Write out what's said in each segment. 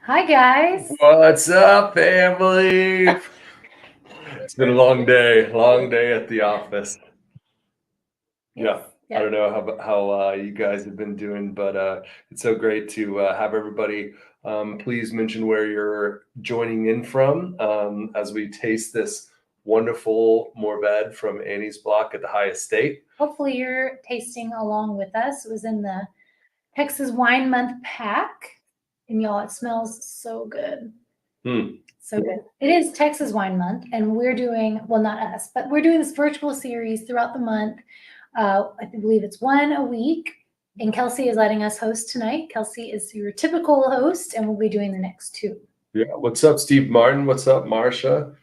Hi, guys. What's up, family? It's been a long day at the office. Yeah, I don't know how you guys have been doing, but it's so great to have everybody. Please mention where you're joining in from as we taste this wonderful Mourvèdre from Annie's block at the Hye Estate. Hopefully, you're tasting along with us. It was in the Texas Wine Month pack. And y'all, it smells so good. So good. It is Texas Wine Month, and we're doing, well, not us, but we're doing this virtual series throughout the month. I believe it's one a week, and Kelsey is letting us host tonight. Kelsey is your typical host, and we'll be doing the next two. Yeah. What's up, Steve Martin? What's up, Marsha?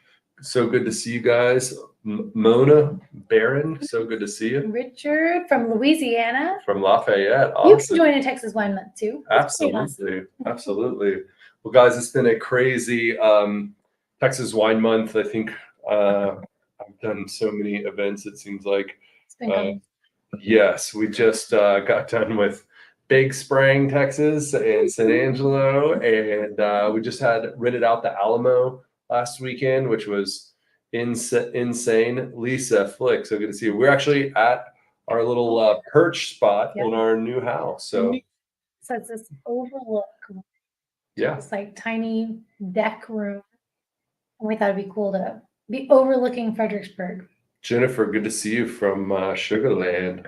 So good to see you guys. Mona Barron, so good to see you. Richard from Louisiana. From Lafayette. Awesome. You can join in Texas Wine Month too. Absolutely. Awesome. Absolutely. Well, guys, it's been a crazy Texas Wine Month. I think I've done so many events, it seems like. It's been yes, we just got done with Big Spring, Texas, and San Angelo, and we just had rented out the Alamo last weekend, which was insane. Lisa, Flick, so good to see you. We're actually at our little perch spot in our new house. So it's this overlook. Yeah. It's like tiny deck room. And we thought it'd be cool to be overlooking Fredericksburg. Jennifer, good to see you from Sugarland.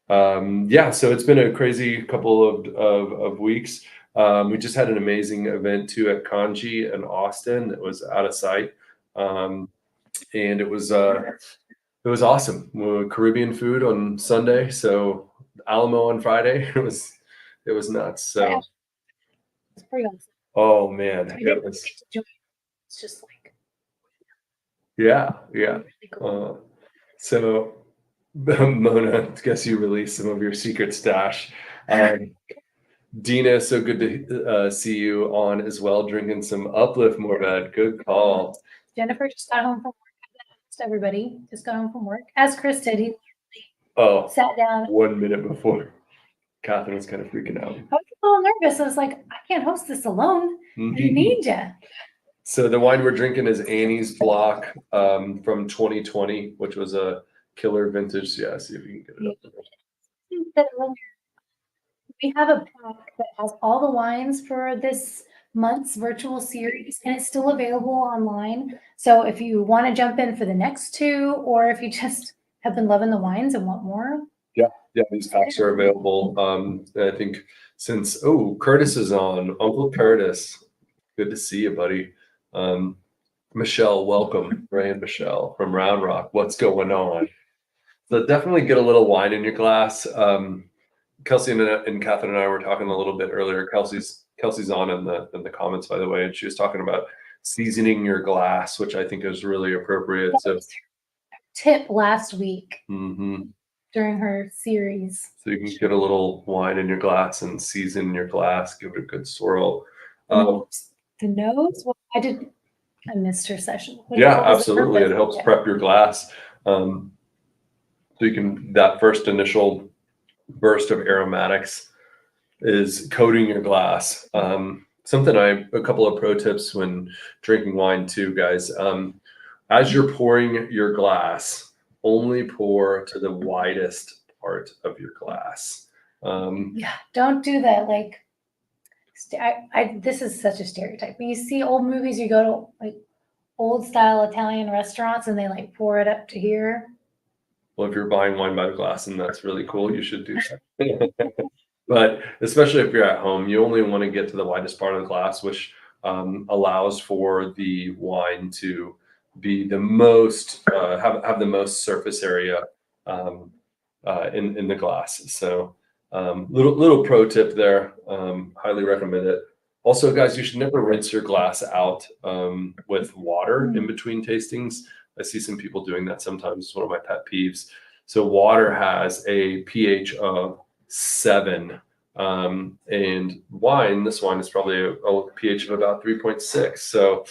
Yeah, so it's been a crazy couple of weeks. We just had an amazing event too at Kanji in Austin. It was out of sight. And it was awesome. Caribbean food on Sunday, so Alamo on Friday. It was nuts. So it's pretty awesome. Oh man, it's just like yeah. Cool. So Mona, guess you released some of your secret stash. Dina, so good to see you on as well, drinking some Uplift Mourvèdre. Good call. Jennifer just got home from work. Everybody just got home from work, as Chris did. He sat down 1 minute before. Catherine was kind of freaking out. I was a little nervous. I was like, I can't host this alone. I need you. So the wine we're drinking is Annie's block from 2020, which was a killer vintage. Yeah, see if you can get it up. We have a pack that has all the wines for this month's virtual series, and it's still available online. So if you want to jump in for the next two, or if you just have been loving the wines and want more. Yeah, these packs are available. I think since Curtis is on, Uncle Curtis. Good to see you, buddy. Michelle, welcome. Ray and Michelle from Round Rock. What's going on? So definitely get a little wine in your glass. Kelsey and Catherine and I were talking a little bit earlier. Kelsey's on in the comments, by the way, and she was talking about seasoning your glass, which I think is really appropriate. So tip last week during her series. So you can get a little wine in your glass and season your glass, give it a good swirl. The nose? Well, I missed her session. Yeah, absolutely. It helps prep your glass. So you can, that first initial burst of aromatics is coating your glass. A couple of pro tips when drinking wine too, guys. As you're pouring your glass, only pour to the widest part of your glass. Yeah, don't do that. Like, this is such a stereotype. When you see old movies, you go to like old style Italian restaurants and they like pour it up to here. Well, if you're buying wine by the glass and that's really cool, you should do that. But especially if you're at home, you only want to get to the widest part of the glass, which allows for the wine to be the most have the most surface area in the glass. So little pro tip there. Highly recommend it. Also, guys, you should never rinse your glass out with water in between tastings. I see some people doing that sometimes. It's one of my pet peeves. So water has a pH of 7. And wine, this wine is probably a pH of about 3.6. So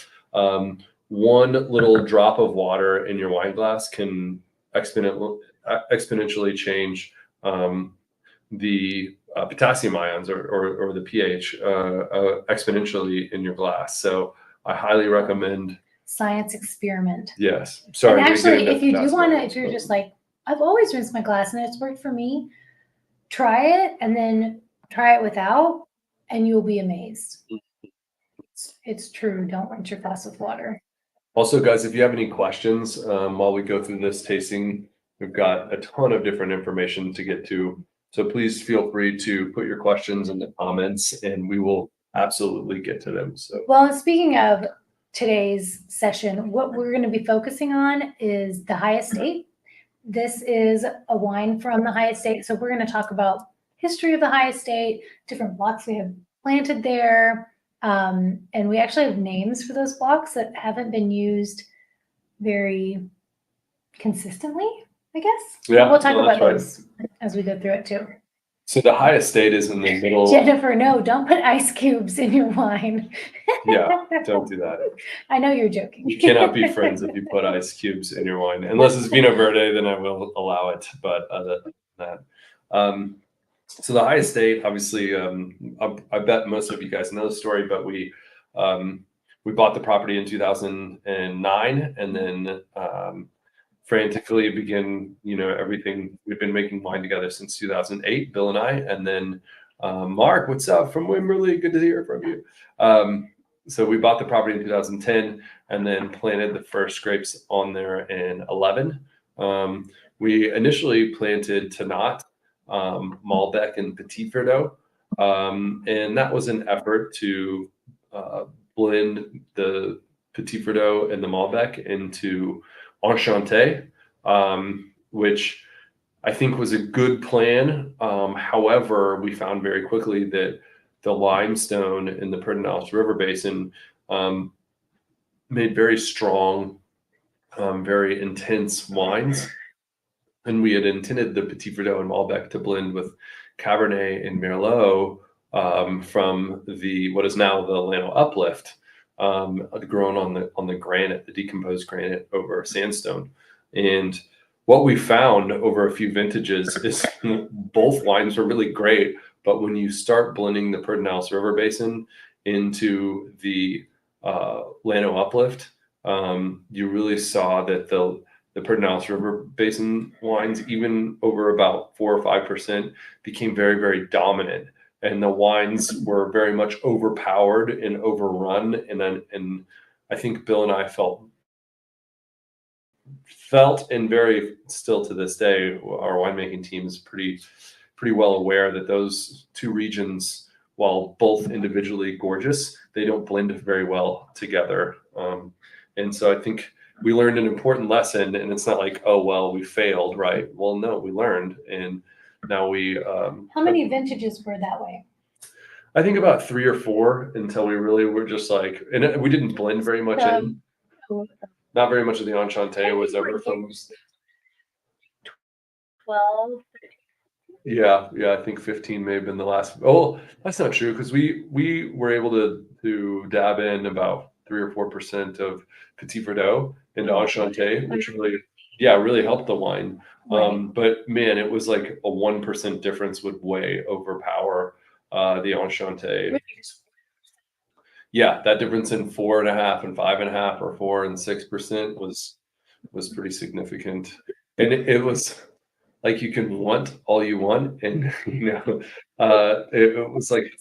one little drop of water in your wine glass can exponentially change the potassium ions or the pH exponentially in your glass. So I highly recommend. Science experiment. Yes. Sorry. And actually, if you do want to, if you're just like, I've always rinsed my glass and it's worked for me, try it and then try it without, and you'll be amazed. It's true. Don't rinse your glass with water. Also, guys, if you have any questions while we go through this tasting, we've got a ton of different information to get to. So please feel free to put your questions in the comments and we will absolutely get to them. So, well, speaking of today's session, what we're going to be focusing on is the Hye Estate. This is a wine from the Hye Estate. So we're going to talk about history of the Hye Estate, different blocks we have planted there. And we actually have names for those blocks that haven't been used very consistently, I guess. Yeah, but we'll talk about those as we go through it too. So the Hye Estate is in the middle. Jennifer, no, don't put ice cubes in your wine. Yeah, don't do that. I know you're joking. You cannot be friends if you put ice cubes in your wine. Unless it's Vino Verde, then I will allow it. But other than that. So the Hye Estate, obviously, I bet most of you guys know the story, but we bought the property in 2009 and then frantically begin, everything. We've been making wine together since 2008, Bill and I, and then Mark, what's up from Wimberley? Good to hear from you. So we bought the property in 2010 and then planted the first grapes on there in 11. We initially planted Tannat, Malbec, and Petit Verdot, and that was an effort to blend the Petit Verdot and the Malbec into Enchanté, which I think was a good plan. However, we found very quickly that the limestone in the Pedernales River Basin made very strong, very intense wines. And we had intended the Petit Verdot and Malbec to blend with Cabernet and Merlot from what is now the Llano Uplift, grown on the granite, the decomposed granite over sandstone. And what we found over a few vintages is both wines were really great, but when you start blending the Pedernales River Basin into the Llano Uplift, you really saw that the Pedernales River Basin wines, even over about 4 or 5%, became very, very dominant. And the wines were very much overpowered and overrun. And I think Bill and I felt and very still to this day, our winemaking team is pretty well aware that those two regions, while both individually gorgeous, they don't blend very well together. And so I think we learned an important lesson, and it's not like, oh, well, we failed, right? Well, no, we learned. And now we... How many vintages were that way? I think about 3 or 4 until we really were just like, and we didn't blend very much in. Not very much of the Enchanté was ever from 12. Yeah, I think 15 may have been the last. Oh, that's not true, because we were able to dab in about 3 or 4% of Petit Verdot into Enchanté, which really helped the wine. Right. But man, it was like a 1% difference would way overpower the Enchanté. Yeah, that difference in 4.5 and 5.5 or 4 and 6% was pretty significant. And it was like, you can want all you want, and it was like,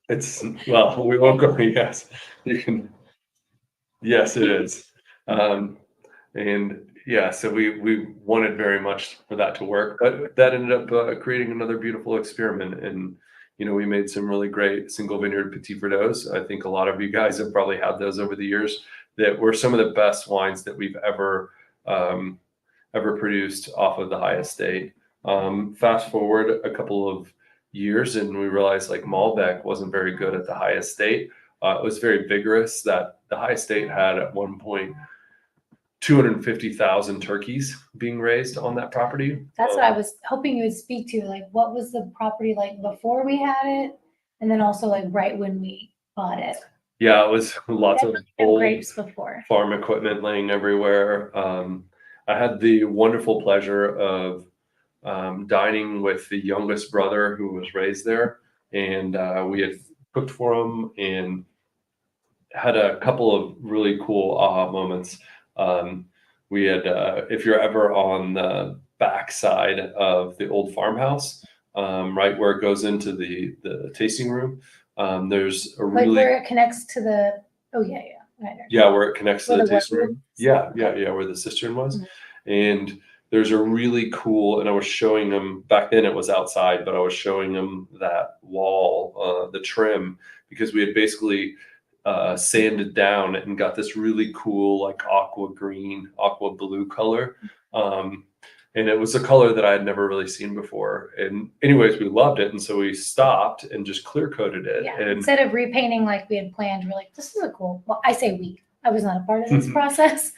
it's, well, we won't go. Yes, you can. Yes, it is. And yeah, so we wanted very much for that to work, but that ended up creating another beautiful experiment. And we made some really great single vineyard Petit Verdots. I think a lot of you guys have probably had those over the years, that were some of the best wines that we've ever produced off of the Hye Estate. Fast forward a couple of years, and we realized like Malbec wasn't very good at the Hye Estate. It was very vigorous. That the Hye Estate had at one point 250,000 turkeys being raised on that property. That's what I was hoping you would speak to. Like, what was the property like before we had it, and then also like right when we bought it? Yeah, it was lots of old grapes before. Farm equipment laying everywhere. I had the wonderful pleasure of dining with the youngest brother who was raised there, and we had cooked for him and had a couple of really cool aha moments. We had, if you're ever on the backside of the old farmhouse, right where it goes into the tasting room, there's a Like really where it connects to the, oh yeah, right there. yeah, where it connects to Where the the tasting wet room. is. Yeah, where the cistern was. Mhm. And there's a really cool, and I was showing them back then. It was outside, but I was showing them that wall, the trim, because we had basically sanded down and got this really cool like aqua green, aqua blue color. And it was a color that I had never really seen before. And anyways, we loved it. And so we stopped and just clear coated it. Yeah, And instead of repainting like we had planned, we're like, this is a cool, well, I say we, I was not a part of this process.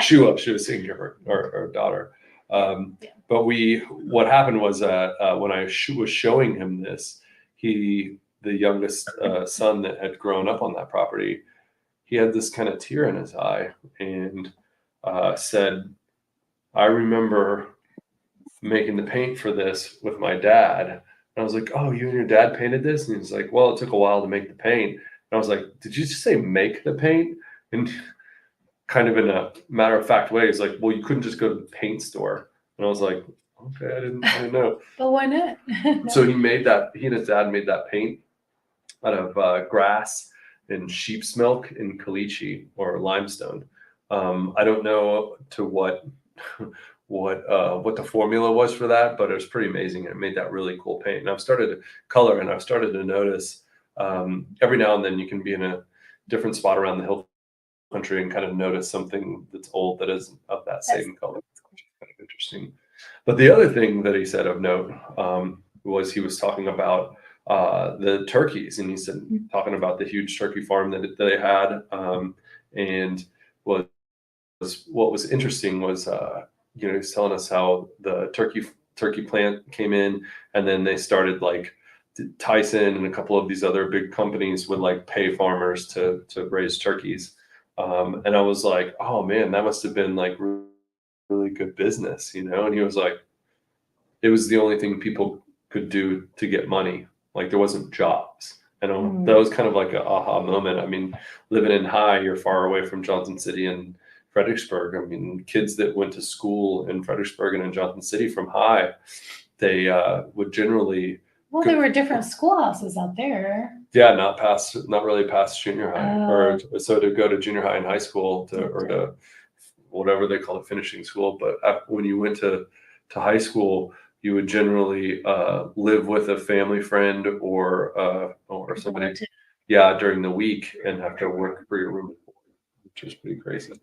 she was seeing her daughter. But what happened was when I was showing him this, the youngest son that had grown up on that property, he had this kind of tear in his eye and said, I remember making the paint for this with my dad. And I was like, oh, you and your dad painted this? And he's like, well, it took a while to make the paint. And I was like, did you just say make the paint? And kind of in a matter of fact way, he's like, well, you couldn't just go to the paint store. And I was like, okay, I didn't know. But why not? No. So he and his dad made that paint out of grass and sheep's milk in caliche or limestone. I don't know to what the formula was for that, but it was pretty amazing. It made that really cool paint. And I've started to color, and I've started to notice every now and then you can be in a different spot around the hill country and kind of notice something that's old that is of that same color, which is kind of interesting. But the other thing that he said of note was he was talking about the turkeys, and he said talking about the huge turkey farm that they had, and what was interesting was he was telling us how the turkey plant came in, and then they started like Tyson and a couple of these other big companies would like pay farmers to raise turkeys. And I was like, oh man, that must have been like really good business, And he was like, it was the only thing people could do to get money. Like there wasn't jobs. And that was kind of like an aha moment. I mean, living in Hye, you're far away from Johnson City and Fredericksburg. I mean, kids that went to school in Fredericksburg and in Johnson City from Hye, they would generally. Well, there were different schoolhouses out there. Yeah, not really past junior high, or so to go to junior high and high school or to whatever they call it, finishing school. But when you went to high school, you would generally live with a family friend or somebody, during the week, and have to work for your room, which is pretty crazy.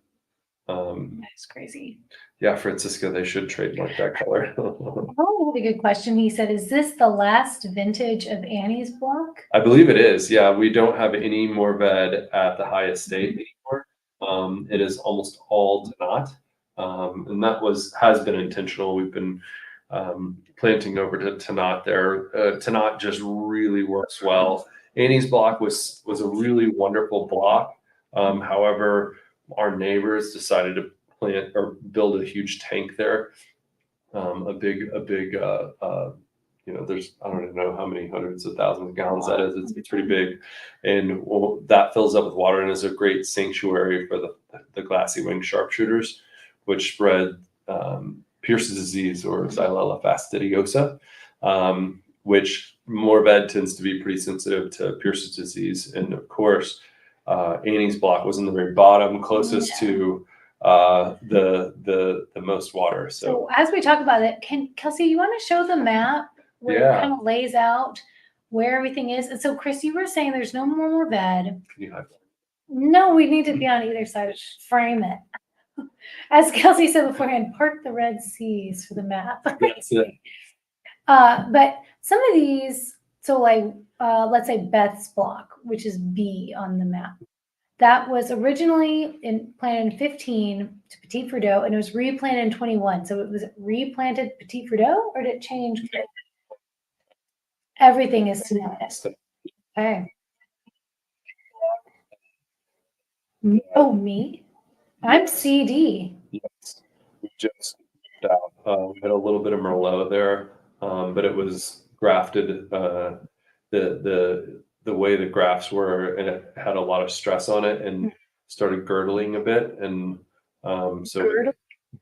That's crazy. Yeah, Francisco, they should trademark that color. Oh, a good question. He said, is this the last vintage of Annie's block? I believe it is. Yeah, we don't have any Mourvèdre at the Hye Estate anymore. It is almost all Tannat, and that has been intentional. We've been planting over to Tannat there. Tannat just really works well. Annie's block was a really wonderful block. However, our neighbors decided to plant or build a huge tank there. A big there's, I don't even know how many hundreds of thousands of gallons that is. It's pretty big. And that fills up with water and is a great sanctuary for the glassy winged sharpshooters, which spread Pierce's disease, or Xylella fastidiosa, which Mourvèdre tends to be pretty sensitive to Pierce's disease. And of course, Annie's block was in the very bottom, closest to the most water. So as we talk about it, Kelsey, you want to show the map where it kind of lays out where everything is? And so, Chris, you were saying there's no more Mourvèdre. Can you hide that? No, we need to be on either side. Frame it. As Kelsey said beforehand, part the Red Seas for the map. That's it. But some of these, so like, let's say Beth's block, which is B on the map. That was originally planted in 15 to Petit Fruteau, and it was replanted in 21. So it was replanted Petit Fruteau, or did it change? Everything is Tannat. Okay. Oh, me? I'm CD. Yes. We just down. we had a little bit of Merlot there, but it was grafted. The way the grafts were, and it had a lot of stress on it, and started girdling a bit, and so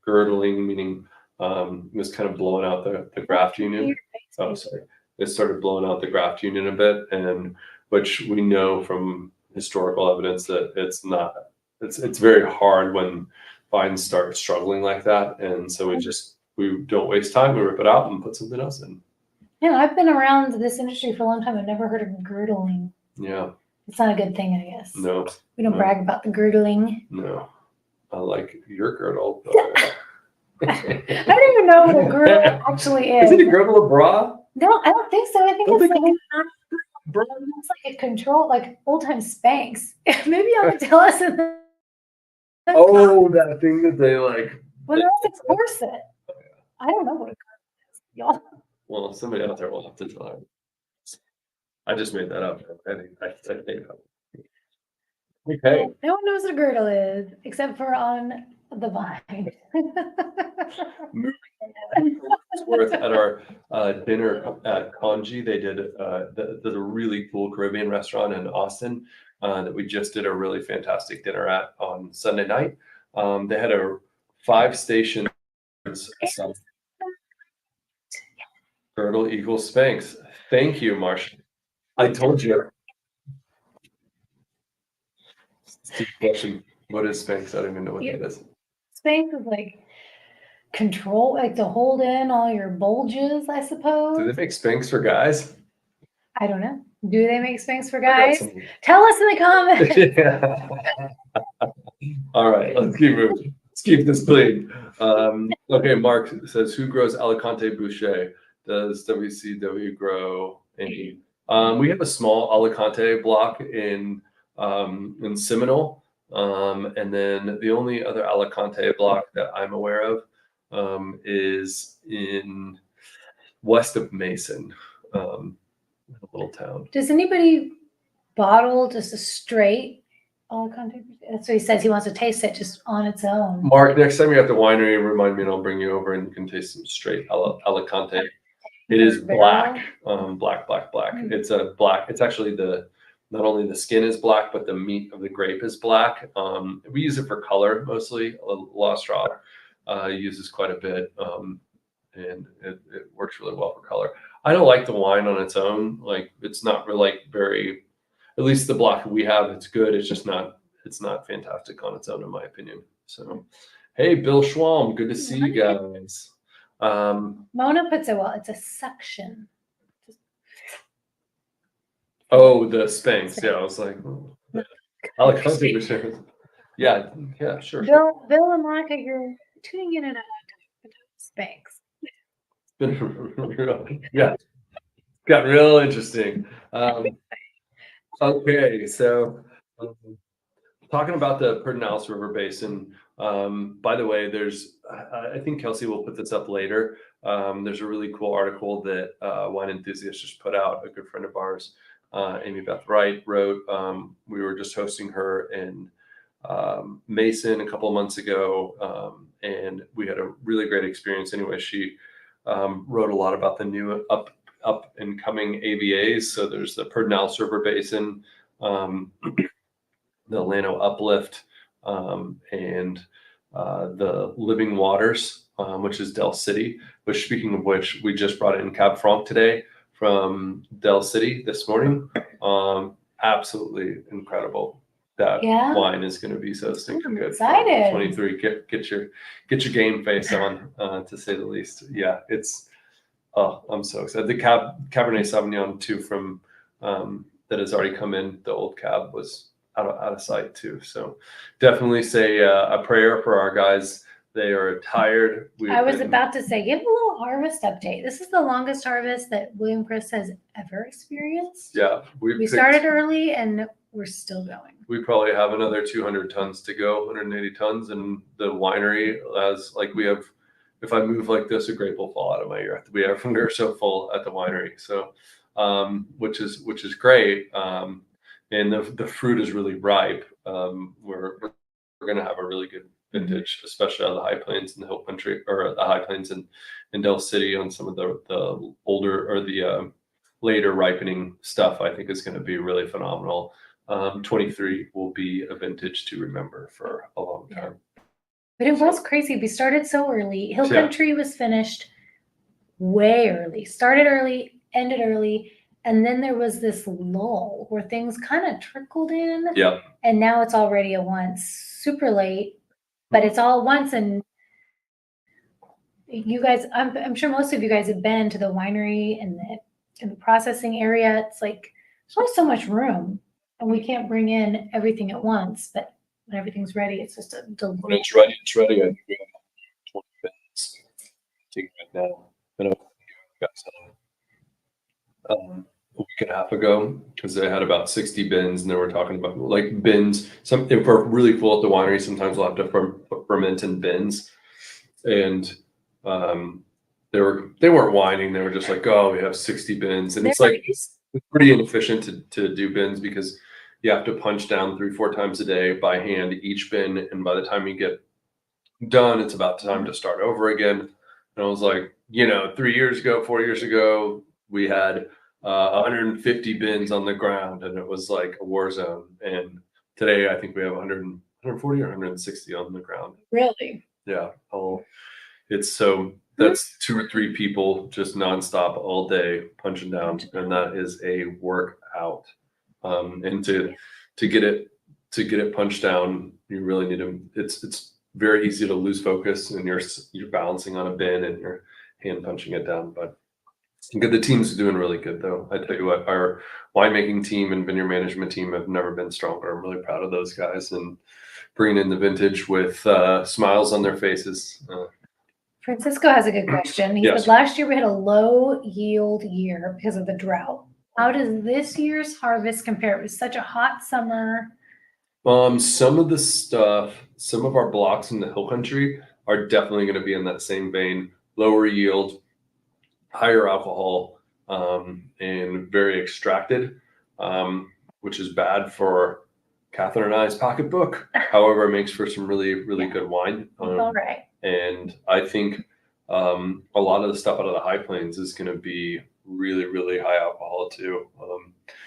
girdling meaning it was kind of blowing out the graft union. Oh, sorry. It started blowing out the graft union a bit, and which we know from historical evidence that it's very hard when vines start struggling like that, and so we don't waste time. We rip it out and put something else in. Yeah, I've been around this industry for a long time. I've never heard of girdling. Yeah. It's not a good thing, I guess. No. We don't brag about the girdling. No. I like your girdle. I don't even know what a girdle actually is. Is it a girdle, a bra? No, I don't think so. I think it's like a control, like old time Spanx. Maybe y'all can tell us in the that thing that they like. Well, that's a corset. I don't know what a girdle is, y'all. Well, somebody out there will have to tell her. I just made that up. I think okay. No one knows what a girdle is except for on the vine. At our dinner at Conji, they did there's a really cool Caribbean restaurant in Austin that we just did a really fantastic dinner at on Sunday night. They had a 5-station girdle equals Spanx. Thank you, Marcia. I told you. Steve question. What is Spanx? I don't even know what that is. Spanx is like control, like to hold in all your bulges, I suppose. Do they make Spanx for guys? I don't know. Do they make Spanx for guys? Tell us in the comments. Yeah. All right, let's keep moving. Let's keep this clean. Okay, Mark says, who grows Alicante Boucher? Does WCW grow any? We have a small Alicante block in Seminole. And then the only other Alicante block that I'm aware of is in west of Mason, a little town. Does anybody bottle just a straight Alicante? That's what he says. He wants to taste it just on its own. Mark, next time you're at the winery, remind me and I'll bring you over and you can taste some straight Alicante. It is black, black. Mm-hmm. It's a black. It's actually not only the skin is black, but the meat of the grape is black. We use it for color mostly. Lost Straw uses quite a bit, and it works really well for color. I don't like the wine on its own. Like it's not really like very, at least the block we have, it's good. It's just not, it's not fantastic on its own, in my opinion. So, hey, Bill Schwalm, good to see you guys. Mona puts it well. It's a suction. Oh, the Spanx. Yeah, I was like, Alicante Boucher. Yeah, sure. Bill and Monica, you're tuning in at Spanx. Yeah, got real interesting. Okay, so talking about the Pedernales River Basin. By the way, I think Kelsey will put this up later. There's a really cool article that Wine Enthusiast just put out. A good friend of ours, Amy Beth Wright, wrote. We were just hosting her in Mason a couple of months ago, and we had a really great experience. Anyway, she wrote a lot about the new up and coming AVAs. So there's the Pedernales River Basin, the Llano Uplift, and the Living Waters, which is Del City. Which, speaking of which, we just brought in Cab Franc today from Del City this morning. Absolutely incredible. That wine is going to be so stinking good. Excited. 23. Get your game face on, to say the least. Yeah, I'm so excited. The Cabernet Sauvignon too from that has already come in. The old cab was out of sight too. So definitely say a prayer for our guys. They are tired. I was about to say, give a little harvest update. This is the longest harvest that William Chris has ever experienced. Yeah, we started early and we're still going. We probably have another 200 tons to go, 180 tons, and the winery if I move like this, a grape will fall out of my ear. We're so full at the winery, so which is great. And the fruit is really ripe. We're going to have a really good vintage, especially out of the High Plains and the Hill Country, or the High Plains and in Del City on some of the older or the later ripening stuff. I think is going to be really phenomenal. 23 will be a vintage to remember for a long time. But it was crazy. We started so early. Hill Country was finished way early. Started early, ended early. And then there was this lull where things kind of trickled in. Yeah. And now it's already a once, super late, but it's all once. And you guys, I'm sure most of you guys have been to the winery and the processing area. It's like, there's only so much room and we can't bring in everything at once, but when everything's ready, it's just a delight. When it's ready, it's ready. I think we have 20 minutes. Taking it now. I know got some a week and a half ago because they had about 60 bins and they were talking about like bins. Some if we're really full at the winery, sometimes we'll have to ferment in bins. And they weren't whining. They were just like, oh, we have 60 bins. And it's like it's pretty inefficient to do bins because you have to punch down 3-4 times a day by hand each bin. And by the time you get done, it's about time to start over again. And I was like, 4 years ago, we had 150 bins on the ground and it was like a war zone. And today I think we have 140 or 160 on the ground. Really? Yeah. It's so that's 2 or 3 people just nonstop all day punching down. And that is a workout. And to get it punched down, you really need to, it's very easy to lose focus and you're balancing on a bin and you're hand punching it down. But the team's doing really good though. I tell you what, our winemaking team and vineyard management team have never been stronger. I'm really proud of those guys and bringing in the vintage with smiles on their faces. Francisco has a good question. He said last year we had a low yield year because of the drought. How does this year's harvest compare? It was such a hot summer. Some of our blocks in the Hill Country are definitely going to be in that same vein. Lower yield, higher alcohol, and very extracted, which is bad for Catherine and I's pocketbook. However, it makes for some really, really good wine. All right. And I think a lot of the stuff out of the High Plains is going to be really, really high alcohol too.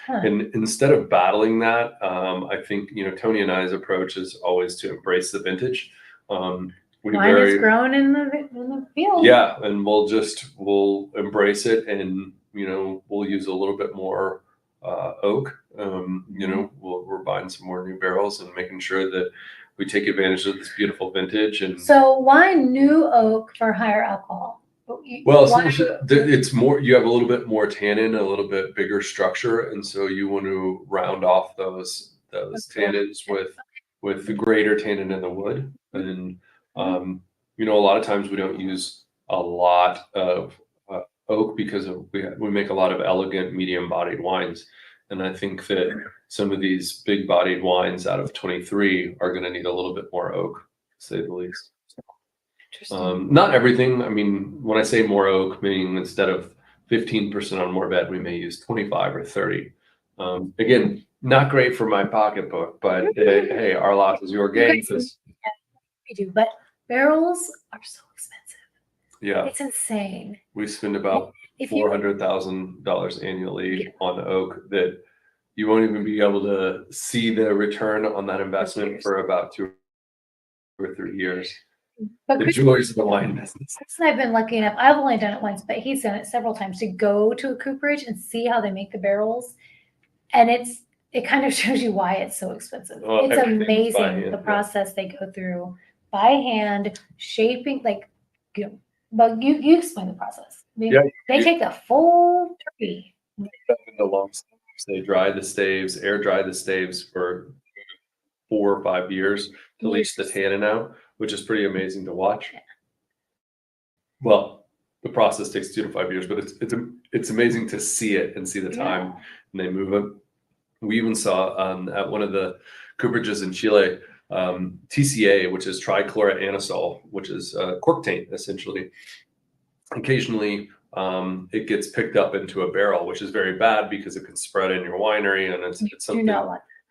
And instead of battling that, I think, Tony and I's approach is always to embrace the vintage. Wine is grown in the field. Yeah. And we'll embrace it and, we'll use a little bit more oak. We're buying some more new barrels and making sure that we take advantage of this beautiful vintage. And so why new oak for higher alcohol? It's more, you have a little bit more tannin, a little bit bigger structure. And so you want to round off those tannins with the greater tannin in the wood. And, a lot of times we don't use a lot of oak because we make a lot of elegant medium bodied wines. And I think that some of these big bodied wines out of 23 are going to need a little bit more oak, to say the least. Not everything. I mean, when I say more oak, meaning instead of 15% on Mourvèdre, we may use 25 or 30. Again, not great for my pocketbook, but hey, our loss is your gain. We do, but barrels are so expensive. Yeah, it's insane. We spend about $400,000 annually on oak that you won't even be able to see the return on that investment for about 2 or 3 years. But the joys of the wine business. Chris and I've been lucky enough. I've only done it once, but he's done it several times to go to a cooperage and see how they make the barrels. And it kind of shows you why it's so expensive. It's amazing the process they go through by hand, shaping, but you explain the process. They take the full turkey. In the long staves, they dry the staves, air dry the staves for 4 or 5 years to leach the tannin out, which is pretty amazing to watch. Yeah. Well, the process takes 2 to 5 years, but it's amazing to see it and see the time. And they move it. We even saw at one of the cooperages in Chile, TCA, which is trichloroanisole, which is cork taint essentially. Occasionally, it gets picked up into a barrel, which is very bad because it can spread in your winery, and it's something.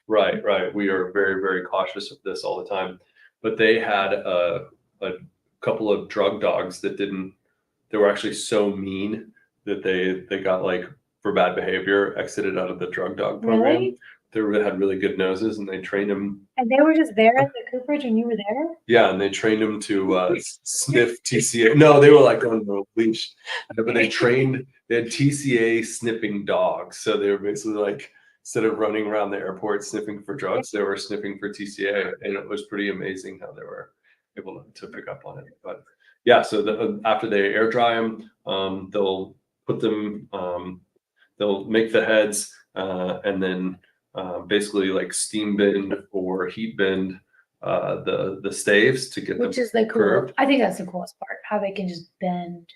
Right. We are very, very cautious of this all the time. but they had a couple of drug dogs that they were actually so mean that they got like for bad behavior exited out of the drug dog program. Really? They had really good noses, and they trained them. And they were just there at the Cooperage when you were there? Yeah, and they trained them to sniff TCA. No, they were like on the leash, but they had TCA sniffing dogs. So they were basically like, instead of running around the airport sniffing for drugs, they were sniffing for TCA, and it was pretty amazing how they were able to pick up on it. But yeah, so after they air dry them, they'll put them, they'll make the heads, and then basically like steam bend or heat bend the staves to get Which them is the cool. curved. I think that's the coolest part, how they can just bend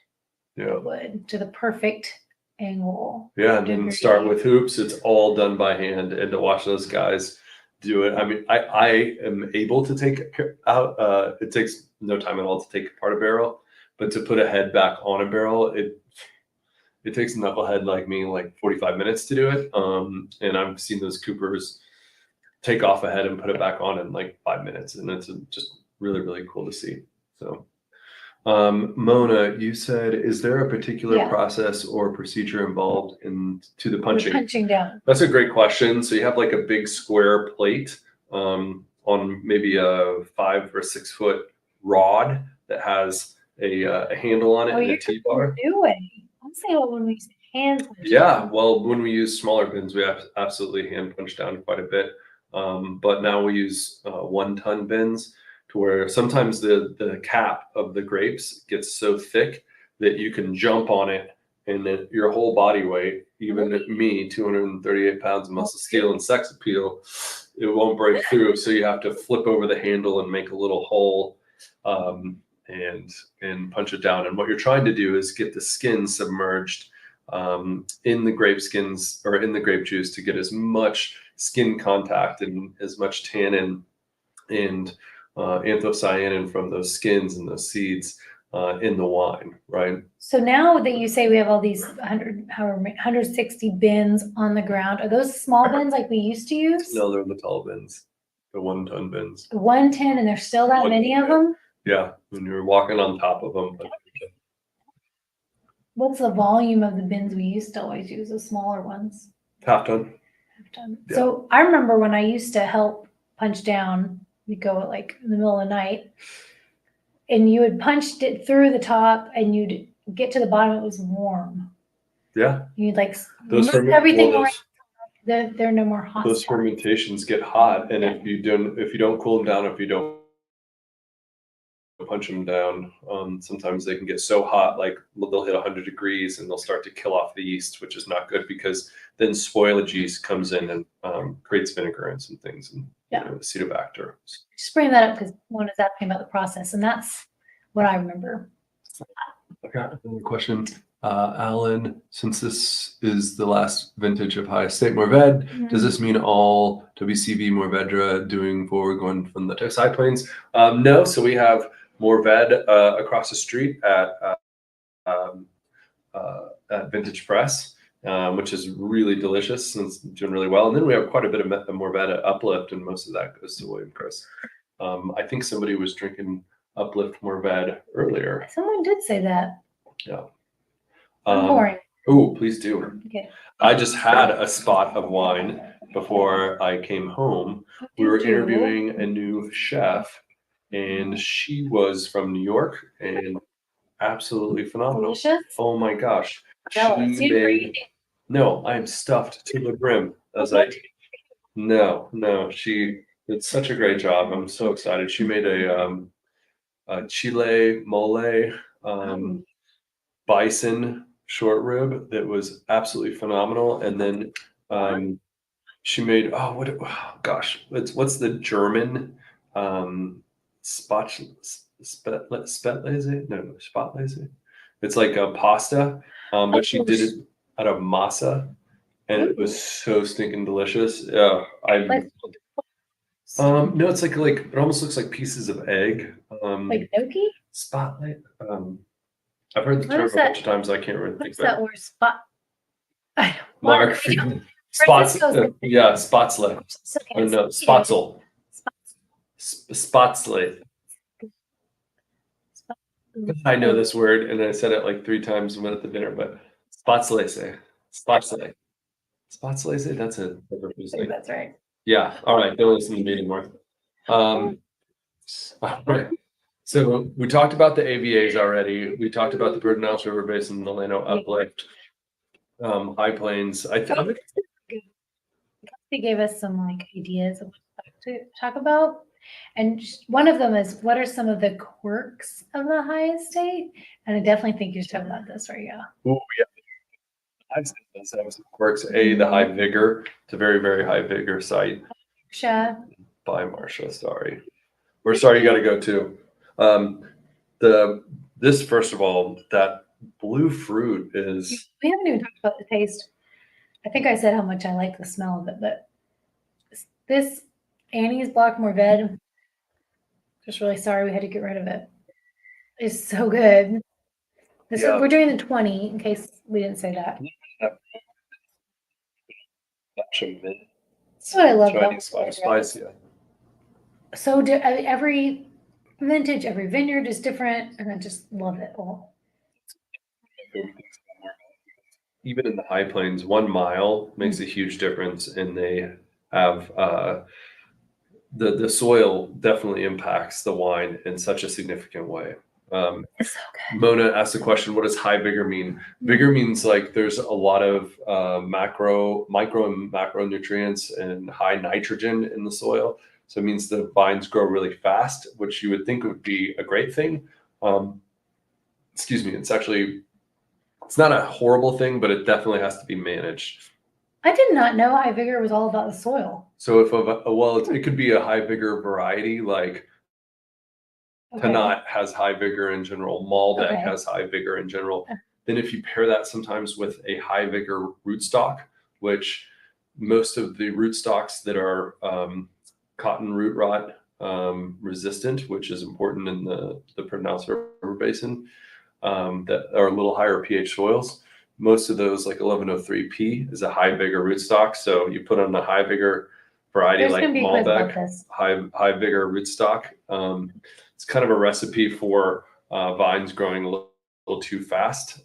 Yeah. the wood to the perfect angle. Yeah, and then degree. start with hoops. It's all done by hand, and to watch those guys do it. I mean, I am able to take out. It takes no time at all to take apart a barrel, but to put a head back on a barrel, it takes a knucklehead like me like 45 minutes to do it. And I've seen those Coopers take off a head and put it back on in like 5 minutes, and it's just really, really cool to see. So. Mona, you said, is there a particular process or procedure involved to the punching? Punching down. That's a great question. So you have like a big square plate on maybe a 5 or 6 foot rod that has a handle on it and a T-bar. I'm saying when we use hand punch. Yeah, well, when we use smaller bins, we absolutely hand punch down quite a bit. But now we use 1-ton bins, to where sometimes the cap of the grapes gets so thick that you can jump on it, and then your whole body weight, even me, 238 pounds of muscle steel and sex appeal, it won't break through. So you have to flip over the handle and make a little hole, and punch it down. And what you're trying to do is get the skin submerged in the grape skins or in the grape juice to get as much skin contact and as much tannin and anthocyanin from those skins and those seeds in the wine, right? So now that you say we have all these 160 bins on the ground, are those small bins like we used to use? No, they're the tall bins, the 1-ton bins. 110, and there's still that many of them? Yeah, when you're walking on top of them. But what's the volume of the bins we used to always use, the smaller ones? Half-ton. Half-ton. Yeah. So I remember when I used to help punch down, we'd go at like in the middle of the night, and you would punch it through the top, and you'd get to the bottom. It was warm. Yeah. You'd like those everything. They're no more hot. Those fermentations get hot, and if you don't cool them down, if you don't punch them down, sometimes they can get so hot, like they'll hit 100 degrees, and they'll start to kill off the yeast, which is not good, because then spoilage yeast comes in and creates vinegar and some things, and Acetobacter. Just bring that up because one is asking about the process, and that's what I remember. I've got another question. Alan, since this is the last vintage of Hye Estate Mourvèdre, does this mean all WCV Mourvèdre doing forward going from the Texas High Plains? No, so we have Mourvèdre across the street at Vintage Press, which is really delicious and it's doing really well. And then we have quite a bit of Mourvèdre Uplift, and most of that goes to William Chris. I think somebody was drinking Uplift Mourvèdre earlier. Someone did say that. Yeah. Boring. Oh, please do. Okay. I just had a spot of wine before I came home. We were interviewing a new chef, and she was from New York and absolutely phenomenal. Delicious. Oh my gosh. No, I am stuffed to the brim. She did such a great job. I'm so excited. She made a chile mole bison short rib that was absolutely phenomenal. And then she made what's the German Spätlese? No, Spätlese. It's like a pasta, but she did it out of masa, and it was so stinking delicious. No, it's like it almost looks like pieces of egg. Like gnocchi? Spotlight. I've heard the term a bunch of times. I can't really think of it. That word spot? Mark. Spots. Yeah, Spotslet. Okay. No, Spotzel. Spatzle. I know this word, and I said it like 3 times at the dinner, but Spatzle. Spatzle. Spatzle. That's a That's right. Yeah. All right. Don't listen to me anymore. All right. So we talked about the AVAs already. We talked about the Pedernales River Basin, the Llano Uplift, High Plains. I think They gave us some like ideas of what to talk about. And one of them is, what are some of the quirks of the Hye Estate? And I definitely think you should talk about this, right? Yeah. Oh, yeah. I've seen this. That was quirks. The High Vigor. It's a very, very high vigor site. By Marcia. Sorry. We're sorry you got to go too. This, first of all, that blue fruit is. We haven't even talked about the taste. I think I said how much I like the smell of it, but this Annie's Block Mourvèdre, just really sorry we had to get rid of it. It's so good. We're doing the 20 in case we didn't say that. That's what I love about spice. Yeah. So every vintage, every vineyard is different, and I just love it all. Even in the High Plains, 1 mile makes a huge difference, and they have the soil definitely impacts the wine in such a significant way. It's so good. Mona asked the question, what does high vigor mean? Vigor means like there's a lot of micro and macronutrients and high nitrogen in the soil. So it means the vines grow really fast, which you would think would be a great thing. Excuse me, it's not a horrible thing, but it definitely has to be managed. I did not know High Vigor was all about the soil. So it could be a high vigor variety, like Tanat has high vigor in general, Malbec has high vigor in general. Then if you pair that sometimes with a high vigor rootstock, which most of the rootstocks that are cotton root rot resistant, which is important in the Pedernales River Basin, that are a little higher pH soils. Most of those, like 1103P, is a high vigor rootstock. So you put on a high vigor variety like Malbec, high vigor rootstock. It's kind of a recipe for vines growing a little too fast,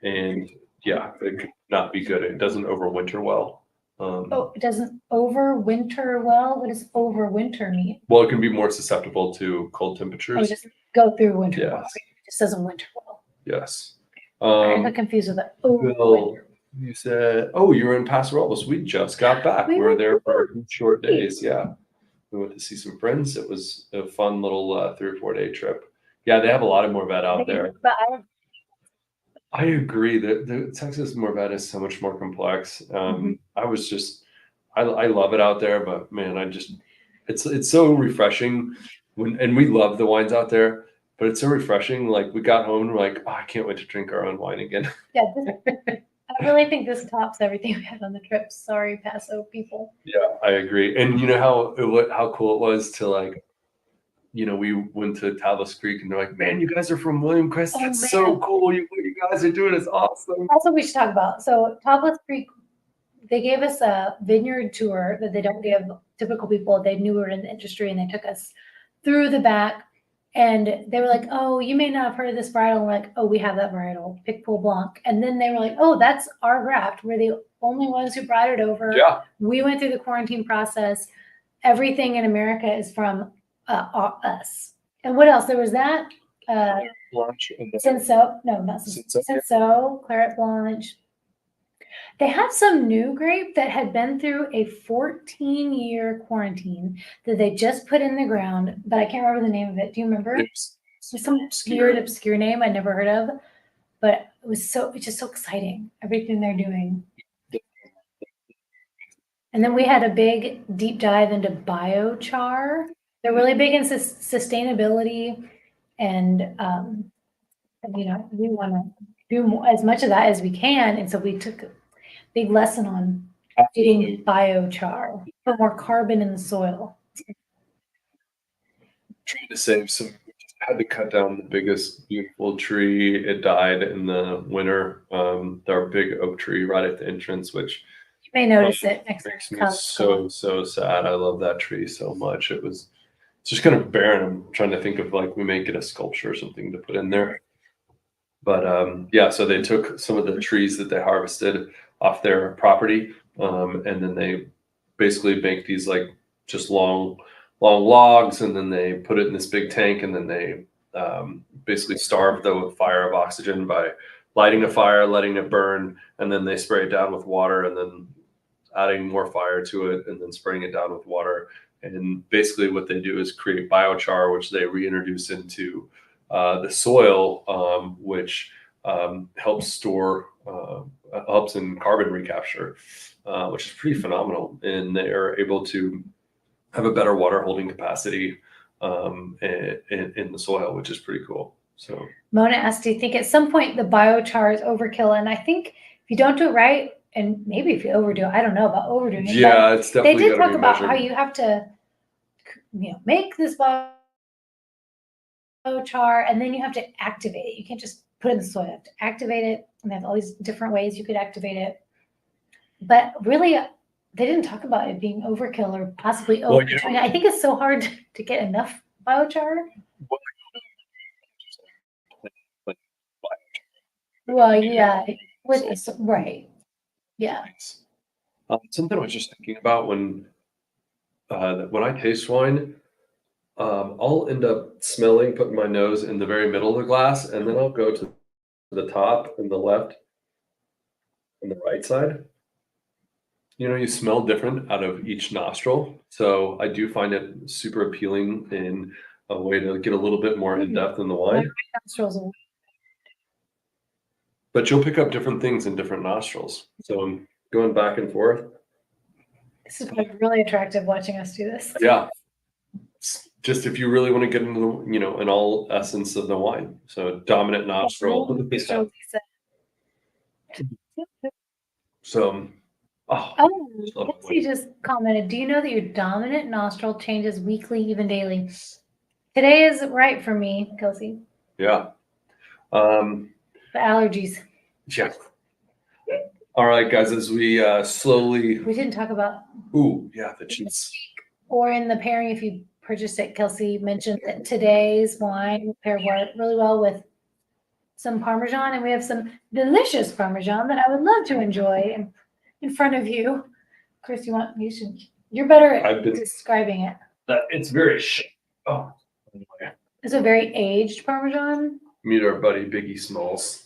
and yeah, it could not be good. It doesn't overwinter well. It doesn't overwinter well. What does overwinter mean? Well, it can be more susceptible to cold temperatures. Just go through winter. Yes. Well. It just doesn't winter well. Yes. I got confused with that. Bill, you said, you were in Paso Robles. We just got back. We were there for short days. Yeah. We went to see some friends. It was a fun little 3 or 4 day trip. Yeah, they have a lot of Mourvèdre out there. But I agree that the Texas Mourvèdre is so much more complex. I love it out there, but man, it's so refreshing and we love the wines out there, but it's so refreshing. Like we got home and we're like, I can't wait to drink our own wine again. Yeah, I really think this tops everything we had on the trip. Sorry, Paso people. Yeah, I agree. And you know how cool it was to we went to Talos Creek and they're like, man, you guys are from William Crest. That's so cool. What you guys are doing is awesome. That's what we should talk about. So Talos Creek, they gave us a vineyard tour that they don't give typical people. They knew we were in the industry and they took us through the back. And they were like, you may not have heard of this varietal. And we're like, we have that varietal, Picpoul Blanc. And then they were like, that's our graft. We're the only ones who brought it over. Yeah. We went through the quarantine process. Everything in America is from us. And what else? There was that. Blanche. Cinsault. No, not Cinsault. Claret Blanche. They had some new grape that had been through a 14-year quarantine that they just put in the ground, but I can't remember the name of it. Do you remember? It's some obscure name I never heard of, but it's just so exciting, everything they're doing. And then we had a big deep dive into biochar. They're really big in sustainability, and we want to do as much of that as we can. And so we took a big lesson on getting biochar for more carbon in the soil. Trying to save some. We just had to cut down the biggest beautiful tree. It died in the winter. Our big oak tree right at the entrance, which you may notice it next makes me so sad. I love that tree so much. It was just kind of barren. I'm trying to think of like we may get a sculpture or something to put in there. But yeah, so they took some of the trees that they harvested off their property, and then they basically make these like just long logs, and then they put it in this big tank, and then they basically starve the fire of oxygen by lighting a fire, letting it burn, and then they spray it down with water, and then adding more fire to it, and then spraying it down with water. And basically what they do is create biochar, which they reintroduce into the soil, which helps store, helps in carbon recapture, which is pretty phenomenal. And they are able to have a better water holding capacity in the soil, which is pretty cool. So Mona asked, do you think at some point the biochar is overkill? And I think if you don't do it right, and maybe if you overdo it, I don't know about overdoing it. Yeah, it's definitely. They did talk about how you have to, make this biochar, and then you have to activate it. You can't just put it in the soil. You have to activate it, and there's all these different ways you could activate it. But really, they didn't talk about it being overkill or possibly overdoing it. I think it's so hard to get enough biochar. Well, yeah, right. Yeah. Something I was just thinking about when I taste wine, I'll end up putting my nose in the very middle of the glass, and then I'll go to the top and the left and the right side. You smell different out of each nostril. So I do find it super appealing in a way to get a little bit more in depth in the wine. But you'll pick up different things in different nostrils. So I'm going back and forth. This is really attractive watching us do this. Yeah. Just if you really want to get into an all essence of the wine. So dominant nostril. So, Kelsey just commented, do you know that your dominant nostril changes weekly, even daily? Today is right for me, Kelsey. Yeah. The allergies. Yeah. All right, guys, as we slowly. We didn't talk about. Ooh, yeah, the cheese. Or in the pairing, if you purchased it, Kelsey mentioned that today's wine paired really well with some Parmesan, and we have some delicious Parmesan that I would love to enjoy in front of you. Chris, you're better at describing it. It's very It's a very aged Parmesan. Meet our buddy Biggie Smalls.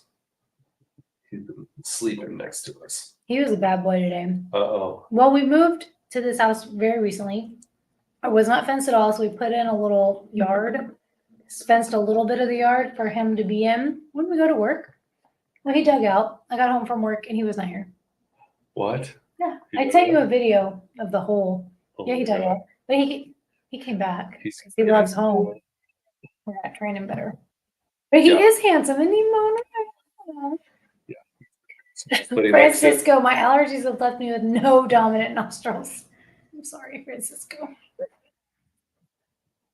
He's been sleeping next to us. He was a bad boy today. Uh-oh. Well, we moved to this house very recently. It was not fenced at all, so we put in a little yard. Fenced a little bit of the yard for him to be in when we go to work. Well, he dug out. I got home from work and he was not here. What? Yeah, I sent you a video of the hole. Yeah, he dug out, but he came back. He loves home. We're gonna train him better. But he is handsome, isn't he, Mona? Yeah. Francisco, my allergies have left me with no dominant nostrils. I'm sorry, Francisco.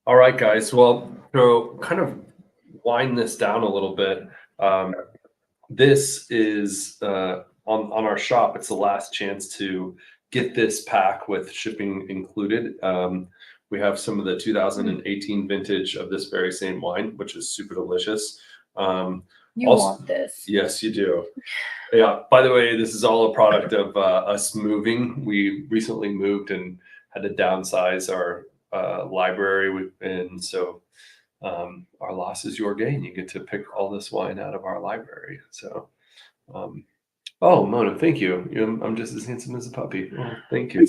All right, guys. Well, to kind of wind this down a little bit, this is on our shop. It's the last chance to get this pack with shipping included. We have some of the 2018 vintage of this very same wine, which is super delicious. You want this? Yes, you do. Yeah. By the way, this is all a product of us moving. We recently moved and had to downsize our library, and so our loss is your gain. You get to pick all this wine out of our library. So, oh, Mona, thank you. I'm just as handsome as a puppy. Oh, thank you.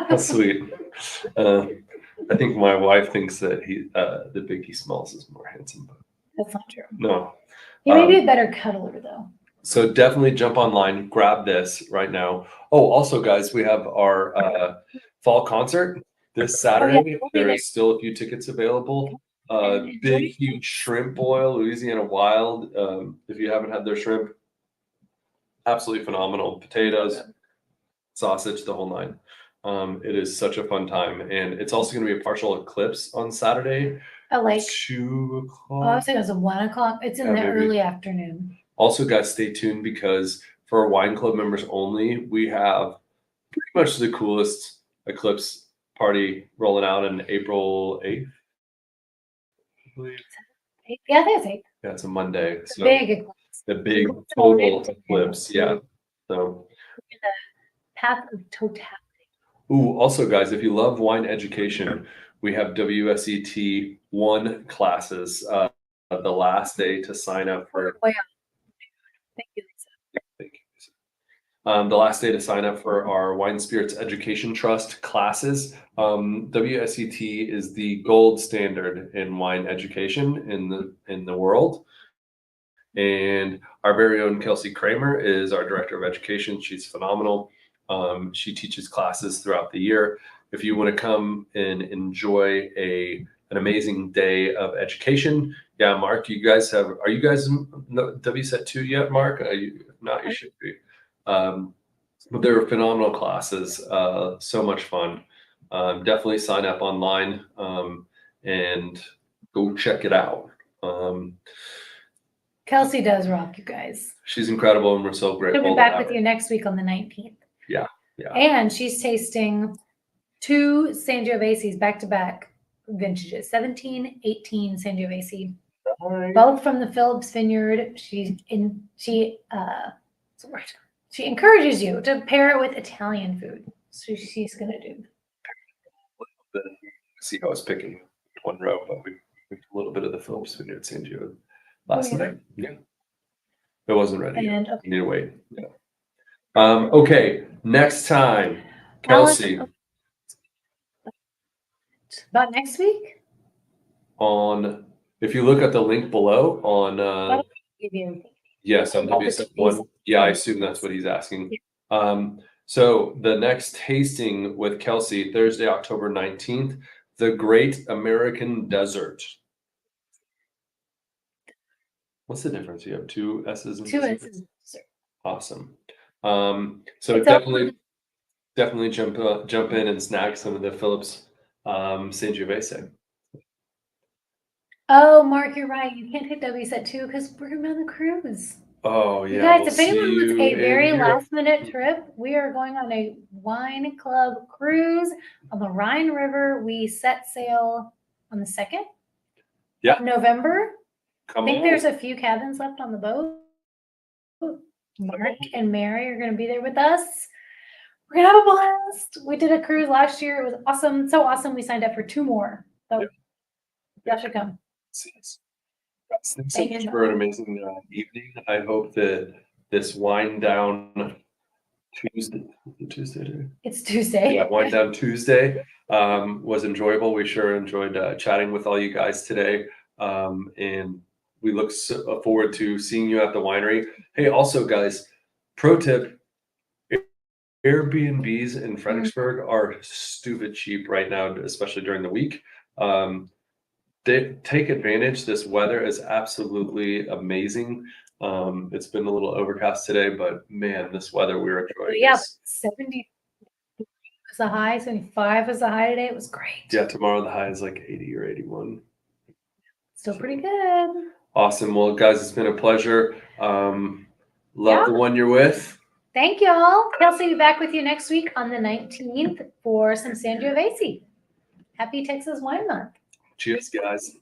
That's sweet. I think my wife thinks that the Biggie Smalls is more handsome. But that's not true. No. He may be a better cuddler, though. So definitely jump online, grab this right now. Oh, also, guys, we have our fall concert this Saturday. There is still a few tickets available. Big, huge shrimp boil, Louisiana Wild. If you haven't had their shrimp, absolutely phenomenal. Potatoes, sausage, the whole nine. It is such a fun time, and it's also going to be a partial eclipse on Saturday. At like 2 o'clock. Oh, I was saying it was 1 o'clock. It's in the early afternoon. Also, guys, stay tuned because for our wine club members only, we have pretty much the coolest eclipse party rolling out on April 8th. I believe. Yeah, I think it's 8. Yeah, it's a Monday. So Big eclipse. the big total eclipse. Yeah. So In the path of totality. ooh, also guys, if you love wine education, we have WSET 1 classes. The last day to sign up for. Oh, yeah. Thank you, Lisa. Thank you. The last day to sign up for our Wine Spirits Education Trust classes. WSET is the gold standard in wine education in the world. And our very own Kelsey Kramer is our director of education. She's phenomenal. She teaches classes throughout the year. If you want to come and enjoy an amazing day of education, yeah, Mark, are you guys WSET 2 yet, Mark? If not, you should be. But they're phenomenal classes, so much fun. Definitely sign up online and go check it out. Kelsey does rock, you guys. She's incredible, and we're so grateful. She'll be back with you next week on the 19th. Yeah. And she's tasting 2 Sangioveses back-to-back vintages, 17, 18 Sangiovese, both from the Phillips Vineyard. She encourages you to pair it with Italian food. So she's gonna do. See, I was picking one row, but we picked a little bit of the Phillips Vineyard Sangio last night. Yeah, it wasn't ready. And You need to wait. Yeah. Okay, next time, Kelsey. About next week? If you look at the link below on yes, on WSET1. Yeah, I assume that's what he's asking. So the next tasting with Kelsey, Thursday, October 19th, The Great American Desert. What's the difference? You have 2 S's and 2 S's. Awesome. So definitely jump in and snag some of the Phillips Sangiovese. Oh, Mark, you're right. You can't take WSET 2 because we're going on the cruise. Oh, yeah. You guys, if anyone wants a very last-minute trip, we are going on a wine club cruise on the Rhine River. We set sail on the 2nd of November. I think there's a few cabins left on the boat. Mark and Mary are going to be there with us. We're going to have a blast. We did a cruise last year. It was awesome. So awesome. We signed up for 2 more. So y'all should come. Thanks so much for an amazing evening. I hope that this wind down Tuesday. It's Tuesday. Yeah, wind down Tuesday was enjoyable. We sure enjoyed chatting with all you guys today. And we look forward to seeing you at the winery. Hey, also guys, pro tip, Airbnbs in Fredericksburg are stupid cheap right now, especially during the week. Take advantage. This weather is absolutely amazing. It's been a little overcast today, but man, this weather we're enjoying. Yeah, 70 was the high, 75 was the high today. It was great. Yeah, tomorrow the high is like 80 or 81. Still pretty good. Awesome. Well, guys, it's been a pleasure. Love the one you're with. Thank y'all. Kelsey will be back with you next week on the 19th for some Sangiovese. Happy Texas Wine Month. Cheers, guys.